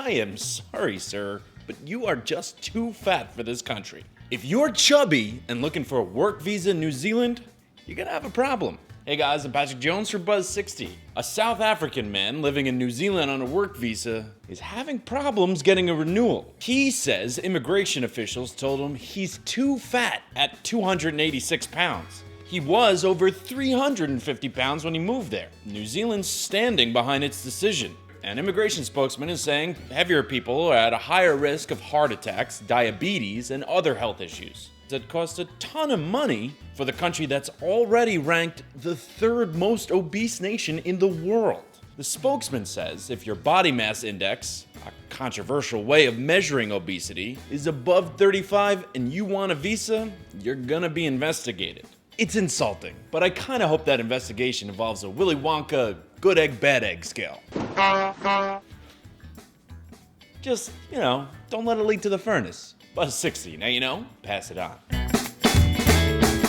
I am sorry, sir, but you are just too fat for this country. If you're chubby and looking for a work visa in New Zealand, you're gonna have a problem. Hey guys, I'm Patrick Jones for Buzz60. A South African man living in New Zealand on a work visa is having problems getting a renewal. He says immigration officials told him he's too fat at 286 pounds. He was over 350 pounds when he moved there. New Zealand's standing behind its decision. An immigration spokesman is saying heavier people are at a higher risk of heart attacks, diabetes, and other health issues that cost a ton of money for the country that's already ranked the third most obese nation in the world. The spokesman says if your body mass index, a controversial way of measuring obesity, is above 35 and you want a visa, you're gonna be investigated. It's insulting, but I kinda hope that investigation involves a Willy Wonka good egg, bad egg scale. Just, don't let it lead to the furnace. Buzz60, now you know, pass it on.